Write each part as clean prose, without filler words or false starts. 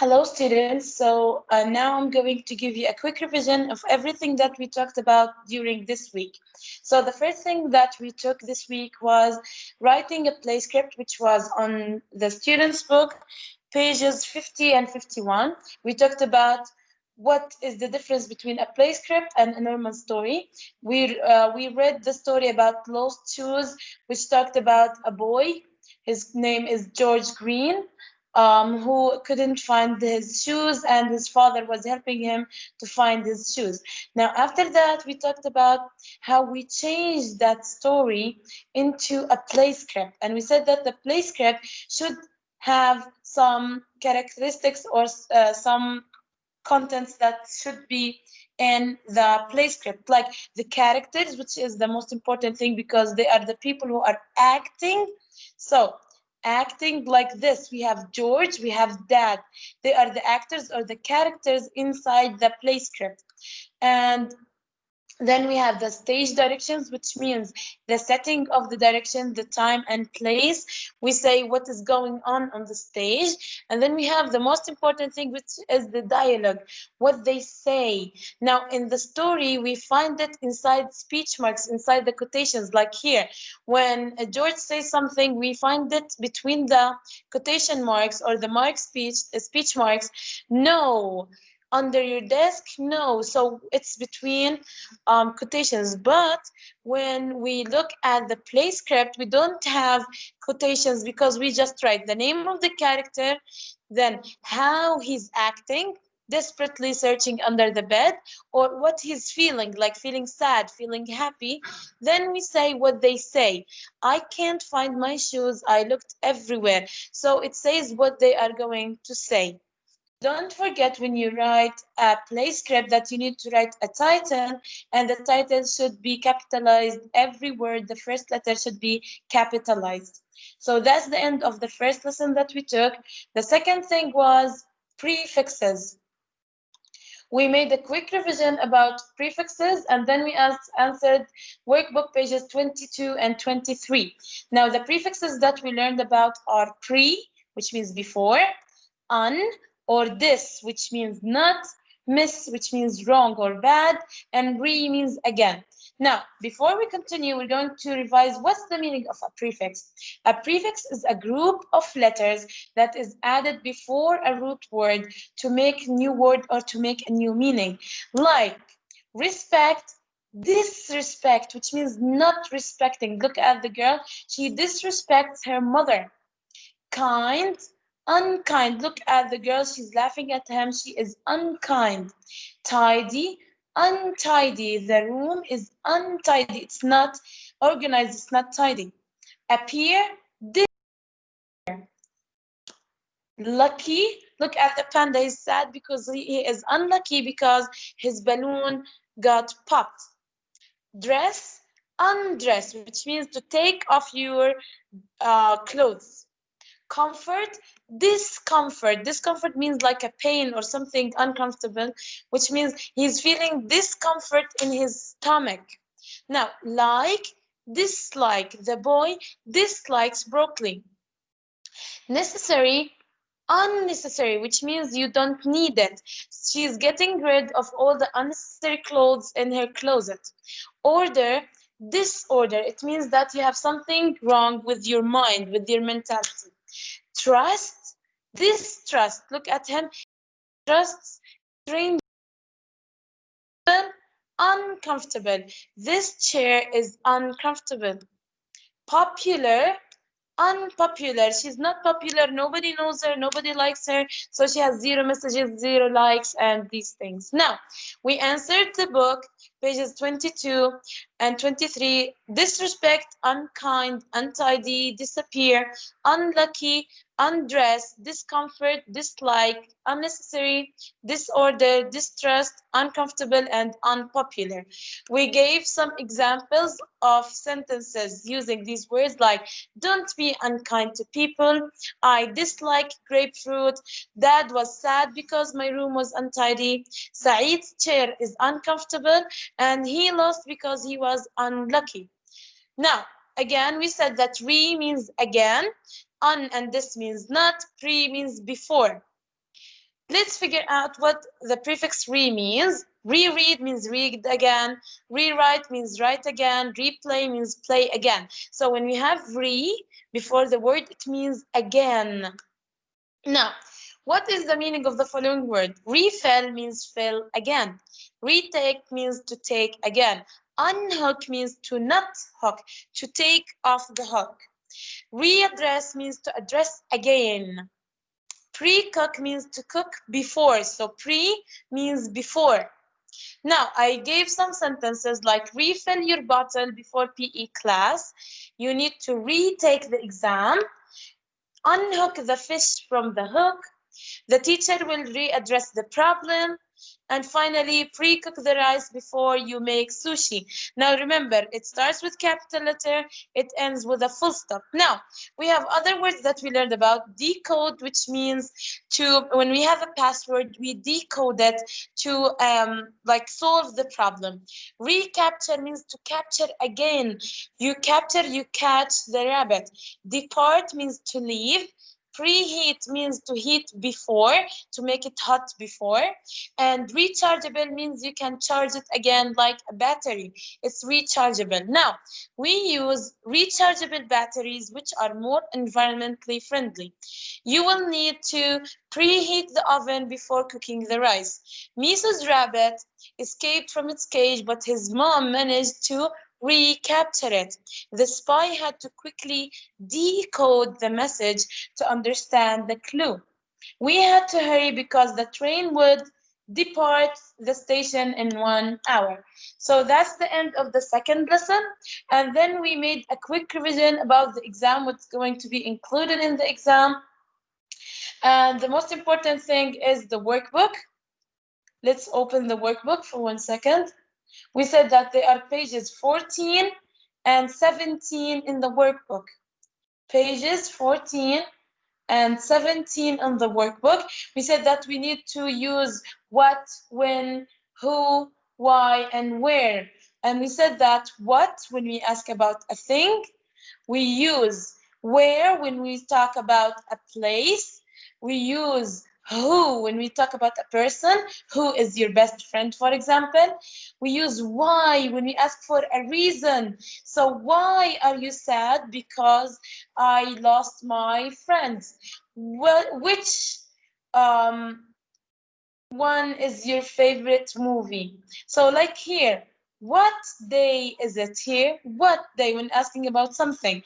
Hello, students. Now I'm going to give you a quick revision of everything that we talked about during this week. So the first thing that we took this week was writing a play script, which was on the students' book, pages 50 and 51. We talked about what is the difference between a play script and a normal story. We read the story about Lost Shoes, which talked about a boy. His name is George Green, who couldn't find his shoes, and his father was helping him to find his shoes. Now, after that, we talked about how we changed that story into a play script, and we said that the play script should have some characteristics or some contents that should be in the play script, like the characters, which is the most important thing because they are the people who are acting. So acting like this, we have George, we have Dad. They are the actors or the characters inside the play script. And then we have the stage directions, which means the setting of the direction, the time and place. We say what is going on the stage. And then we have the most important thing, which is the dialogue, what they say. Now, in the story, we find it inside speech marks, inside the quotations, like here. When George says something, we find it between the quotation marks or the speech marks. No. Under your desk, no. So it's between quotations. But when we look at the play script, we don't have quotations because we just write the name of the character, then how he's acting, desperately searching under the bed, or what he's feeling, like feeling sad, feeling happy. Then we say what they say. I can't find my shoes. I looked everywhere. So it says what they are going to say. Don't forget when you write a play script that you need to write a title, and the title should be capitalized. Every word, the first letter should be capitalized. So that's the end of the first lesson that we took. The second thing was prefixes. We made a quick revision about prefixes, and then we answered workbook pages 22 and 23. Now, the prefixes that we learned about are pre, which means before, un, or this, which means not, miss, which means wrong or bad, and re means again. Now, before we continue, we're going to revise what's the meaning of a prefix. A prefix is a group of letters that is added before a root word to make a new word or to make a new meaning. Like respect, disrespect, which means not respecting. Look at the girl, she disrespects her mother. Kind, unkind. Look at the girl, she's laughing at him, she is unkind. Tidy, untidy. The room is untidy, it's not organized, it's not tidy. Appear, lucky. Look at the panda, he's sad because he is unlucky because his balloon got popped. Dress, undress, which means to take off your clothes. Comfort, discomfort. Discomfort means like a pain or something uncomfortable, which means he's feeling discomfort in his stomach. Now, like, dislike. The boy dislikes broccoli. Necessary, unnecessary, which means you don't need it. She's getting rid of all the unnecessary clothes in her closet. Order, disorder. It means that you have something wrong with your mind, with your mentality. Trust, distrust. Look at him. Trusts, strange, uncomfortable. This chair is uncomfortable. Popular, unpopular. She's not popular. Nobody knows her. Nobody likes her. So she has 0 messages, 0 likes, and these things. Now, we answered the book, pages 22 and 23. Disrespect, unkind, untidy, disappear, unlucky, undress, discomfort, dislike, unnecessary, disorder, distrust, uncomfortable, and unpopular. We gave some examples of sentences using these words like don't be unkind to people. I dislike grapefruit. Dad was sad because my room was untidy. Saeed's chair is uncomfortable and he lost because he was unlucky. Now, again, we said that re means again, un and this means not, pre means before. Let's figure out what the prefix re means. Reread means read again. Rewrite means write again. Replay means play again. So when we have re before the word, it means again. Now, what is the meaning of the following word? Refill means fill again. Retake means to take again. Unhook means to not hook, to take off the hook. Readdress means to address again. Pre-cook means to cook before. So pre means before. Now, I gave some sentences like refill your bottle before PE class. You need to retake the exam. Unhook the fish from the hook. The teacher will readdress the problem. And finally, pre-cook the rice before you make sushi. Now remember, it starts with capital letter, it ends with a full stop. Now, we have other words that we learned about. Decode, which means to, when we have a password, we decode it to like solve the problem. Recapture means to capture again. You capture, you catch the rabbit. Depart means to leave. Preheat means to heat before, to make it hot before. And rechargeable means you can charge it again like a battery. It's rechargeable. Now, we use rechargeable batteries which are more environmentally friendly. You will need to preheat the oven before cooking the rice. Misu's rabbit escaped from its cage, but his mom managed to recapture it. The spy had to quickly decode the message to understand the clue. We had to hurry because the train would depart the station in 1 hour. So that's the end of the second lesson. And then we made a quick revision about the exam, what's going to be included in the exam. And the most important thing is the workbook. Let's open the workbook for 1 second. We said that there are pages 14 and 17 in the workbook. Pages 14 and 17 on the workbook. We said that we need to use what, when, who, why, and where. And we said that what, when we ask about a thing, we use where when we talk about a place, we use who when we talk about a person, who is your best friend, for example. We use why when we ask for a reason. So why are you sad? Because I lost my friends. Well, which one is your favorite movie? So like here, what day is it here? What day when asking about something?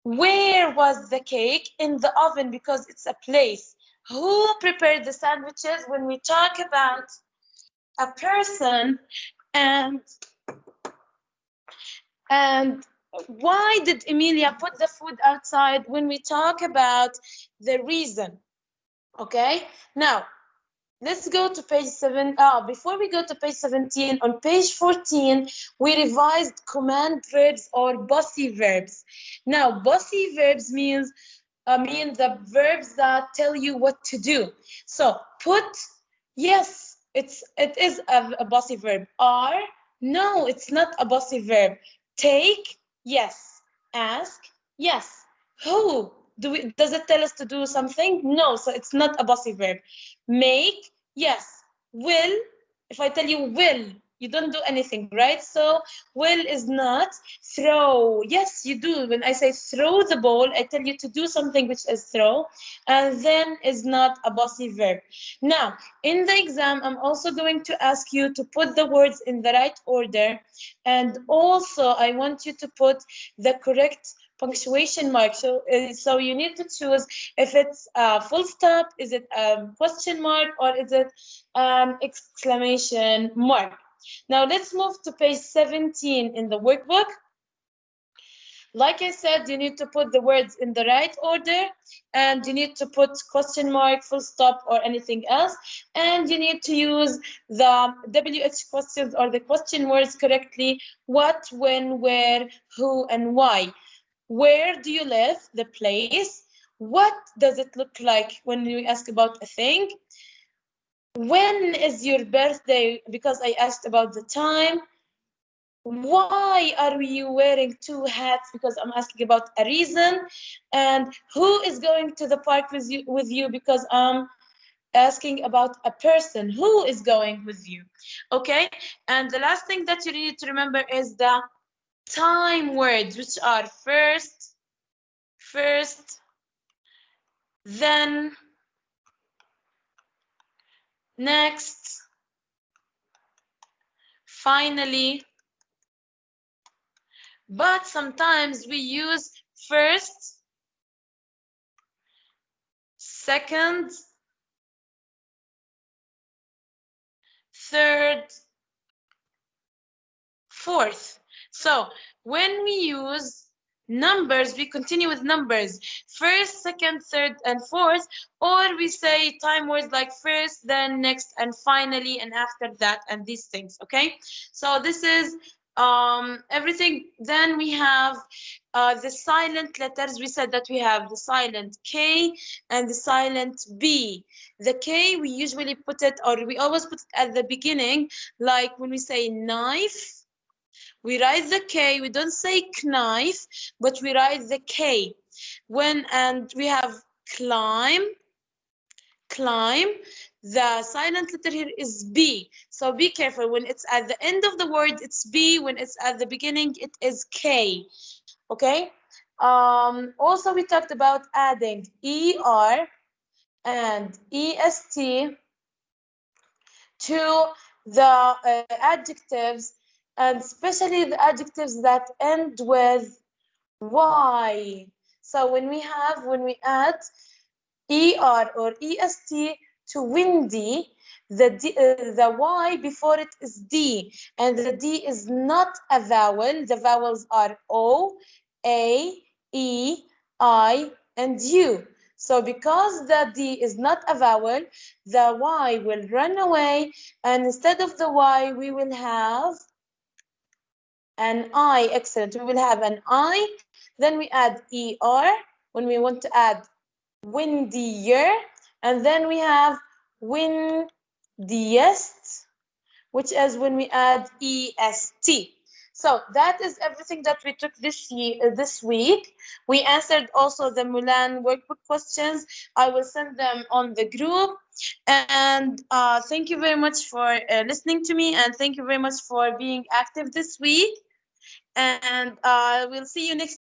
Where was the cake? In the oven, because it's a place. Who prepared the sandwiches? When we talk about a person. And why did Emilia put the food outside? When we talk about the reason. Okay, now let's go to page 7. Before we go to page 17, on page 14, we revised command verbs or bossy verbs. Now, bossy verbs mean the verbs that tell you what to do. So, put, yes, it is a bossy verb. Are, no, it's not a bossy verb. Take, yes. Ask, yes. Who? Does it tell us to do something? No, so it's not a bossy verb. Make, yes. Will, if I tell you will, you don't do anything, right? So will is not. Throw, yes, you do. When I say throw the ball, I tell you to do something which is throw, and then is not a bossy verb. Now, in the exam, I'm also going to ask you to put the words in the right order, and also I want you to put the correct punctuation mark. So you need to choose if it's a full stop, is it a question mark, or is it exclamation mark. Now let's move to page 17 in the workbook. Like I said, you need to put the words in the right order, and you need to put question mark, full stop, or anything else. And you need to use the WH questions or the question words correctly. What, when, where, who, and why. Where do you live? The place. What does it look like when you ask about a thing? When is your birthday? Because I asked about the time. Why are you wearing 2 hats? Because I'm asking about a reason. And who is going to the park with you? Because I'm asking about a person who is going with you. Okay, and the last thing that you need to remember is the time words, which are first, then, next, finally. But sometimes we use first, second, third, fourth. So when we use numbers, we continue with numbers, first, second, third, and fourth, or we say time words like first, then, next, and finally, and after that, and these things. Okay, so this is everything. Then we have the silent letters. We said that we have the silent K and the silent B. The K, we usually put it, or we always put it at the beginning, like when we say knife, we write the K. We don't say knife, but we write the K. And we have climb, the silent letter here is B. So be careful. When it's at the end of the word, it's B. When it's at the beginning, it is K. Okay? Also, we talked about adding ER and EST to the adjectives, and especially the adjectives that end with Y. So when we add ER or EST to windy, the Y before it is D, and the D is not a vowel. The vowels are O, A, E, I, and U. So because the D is not a vowel, the Y will run away, and instead of the Y, we will have an I. Excellent. We will have an I. Then we add ER when we want to add windier, and then we have windiest, which is when we add EST. So that is everything that we took this week. We answered also the Mulan workbook questions. I will send them on the group. And thank you very much for listening to me, and thank you very much for being active this week. And we'll see you next